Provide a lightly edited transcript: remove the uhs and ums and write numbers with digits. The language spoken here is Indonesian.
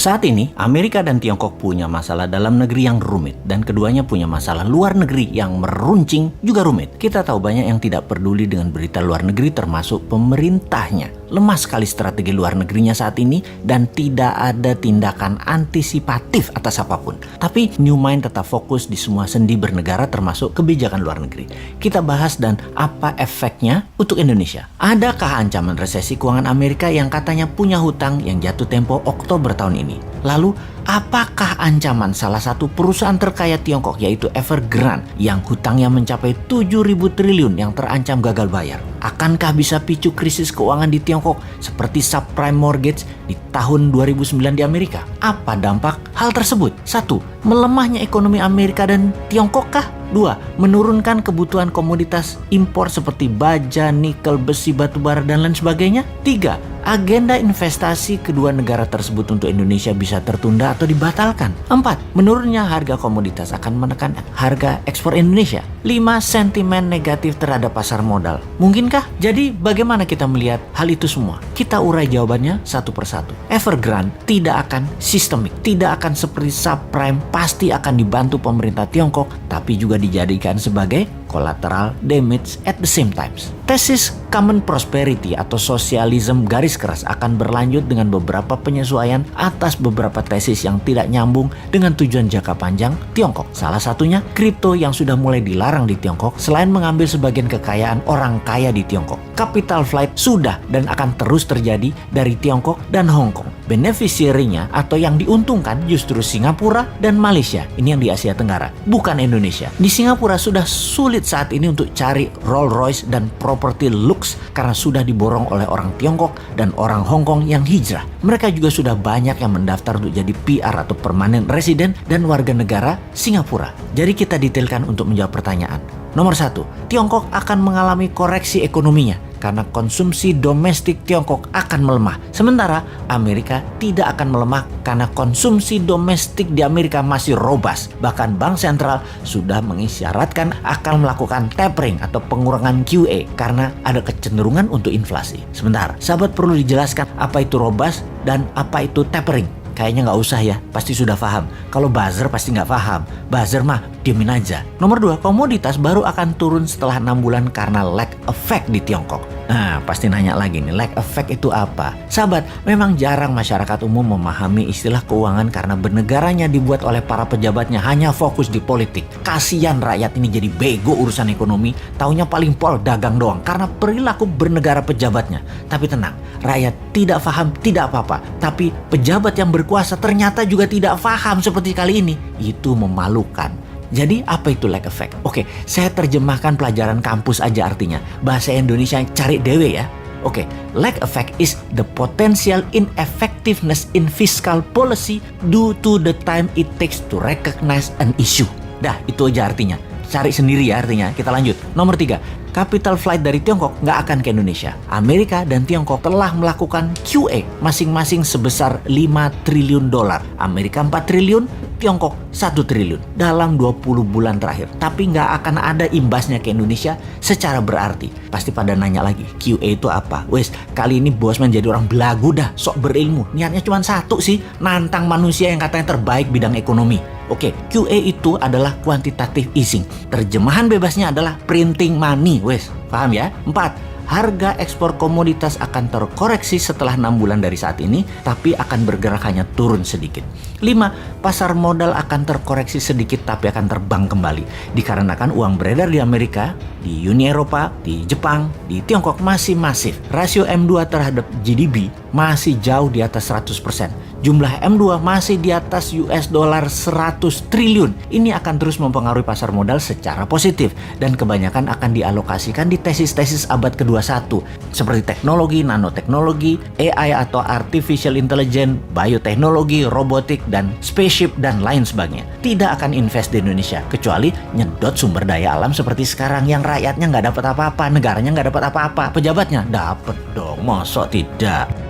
Saat ini, Amerika dan Tiongkok punya masalah dalam negeri yang rumit dan keduanya punya masalah luar negeri yang meruncing juga rumit. Kita tahu banyak yang tidak peduli dengan berita luar negeri termasuk pemerintahnya. Lemah sekali strategi luar negerinya saat ini dan tidak ada tindakan antisipatif atas apapun. Tapi New Mind tetap fokus di semua sendi bernegara termasuk kebijakan luar negeri. Kita bahas dan apa efeknya untuk Indonesia. Adakah ancaman resesi keuangan Amerika yang katanya punya hutang yang jatuh tempo Oktober tahun ini? Lalu, apakah ancaman salah satu perusahaan terkaya Tiongkok yaitu Evergrande yang hutangnya mencapai 7.000 triliun yang terancam gagal bayar? Akankah bisa picu krisis keuangan di Tiongkok seperti subprime mortgage di tahun 2009 di Amerika? Apa dampak hal tersebut? 1. Melemahnya ekonomi Amerika dan Tiongkok kah? 2. Menurunkan kebutuhan komoditas impor seperti baja, nikel, besi, batubara, dan lain sebagainya? 3. Agenda investasi kedua negara tersebut untuk Indonesia bisa tertunda atau dibatalkan. 4. Menurunnya harga komoditas akan menekan harga ekspor Indonesia. 5. Sentimen negatif terhadap pasar modal. Mungkinkah? Jadi bagaimana kita melihat hal itu semua? Kita urai jawabannya satu persatu. Evergrande tidak akan sistemik, tidak akan seperti subprime, pasti akan dibantu pemerintah Tiongkok, tapi juga dijadikan sebagai collateral damage at the same times. Tesis common prosperity atau sosialisme garis keras akan berlanjut dengan beberapa penyesuaian atas beberapa tesis yang tidak nyambung dengan tujuan jangka panjang Tiongkok. Salah satunya kripto yang sudah mulai dilarang di Tiongkok selain mengambil sebagian kekayaan orang kaya di Tiongkok. Capital flight sudah dan akan terus terjadi dari Tiongkok dan Hong Kong. Beneficiary-nya atau yang diuntungkan justru Singapura dan Malaysia. Ini yang di Asia Tenggara, bukan Indonesia. Di Singapura sudah sulit saat ini untuk cari Rolls Royce dan properti lux karena sudah diborong oleh orang Tiongkok dan orang Hong Kong yang hijrah. Mereka juga sudah banyak yang mendaftar untuk jadi PR atau permanent resident dan warga negara Singapura. Jadi kita detailkan untuk menjawab pertanyaan. Nomor 1, Tiongkok akan mengalami koreksi ekonominya karena konsumsi domestik Tiongkok akan melemah. Sementara Amerika tidak akan melemah karena konsumsi domestik di Amerika masih robust. Bahkan Bank Sentral sudah mengisyaratkan akan melakukan tapering atau pengurangan QE karena ada kecenderungan untuk inflasi. Sebentar, sahabat perlu dijelaskan apa itu robust dan apa itu tapering. Kayaknya nggak usah ya, pasti sudah paham. Kalau buzzer pasti nggak paham. Buzzer mah diemin aja. Nomor 2, komoditas baru akan turun setelah 6 bulan karena lag effect di Tiongkok. Nah, pasti nanya lagi nih, lag effect itu apa? Sahabat, memang jarang masyarakat umum memahami istilah keuangan karena bernegaranya dibuat oleh para pejabatnya hanya fokus di politik. Kasian rakyat ini jadi bego urusan ekonomi, taunya paling pol dagang doang karena perilaku bernegara pejabatnya. Tapi tenang, rakyat tidak paham tidak apa-apa, tapi pejabat yang berkuasa ternyata juga tidak paham seperti kali ini. Itu memalukan. Jadi apa itu lag effect? Oke, saya terjemahkan pelajaran kampus aja artinya. Bahasa Indonesia cari dewe ya. Oke, lag effect is the potential ineffectiveness in fiscal policy due to the time it takes to recognize an issue. Dah, itu aja artinya. Cari sendiri ya artinya. Kita lanjut. Nomor 3, capital flight dari Tiongkok nggak akan ke Indonesia. Amerika dan Tiongkok telah melakukan QE masing-masing sebesar 5 triliun dolar. Amerika 4 triliun, Tiongkok 1 triliun dalam 20 bulan terakhir. Tapi nggak akan ada imbasnya ke Indonesia secara berarti. Pasti pada nanya lagi, QE itu apa? Wes, kali ini Bosman jadi orang belagu dah, sok berilmu. Niatnya cuma satu sih, nantang manusia yang katanya terbaik bidang ekonomi. Oke, QE itu adalah quantitative easing. Terjemahan bebasnya adalah printing money, wes. Paham ya? 4. Harga ekspor komoditas akan terkoreksi setelah 6 bulan dari saat ini, tapi akan bergerak hanya turun sedikit. 5. Pasar modal akan terkoreksi sedikit tapi akan terbang kembali. Dikarenakan uang beredar di Amerika, di Uni Eropa, di Jepang, di Tiongkok masih masif. Rasio M2 terhadap GDP masih jauh di atas 100%. Jumlah M2 masih di atas US dollar 100 triliun. Ini akan terus mempengaruhi pasar modal secara positif dan kebanyakan akan dialokasikan di tesis-tesis abad ke-21 seperti teknologi, nanoteknologi, AI atau artificial intelligence, bioteknologi, robotik, dan spaceship dan lain sebagainya. Tidak akan invest di Indonesia kecuali nyedot sumber daya alam seperti sekarang yang rakyatnya nggak dapat apa-apa, negaranya nggak dapat apa-apa, pejabatnya dapat dong, masa tidak?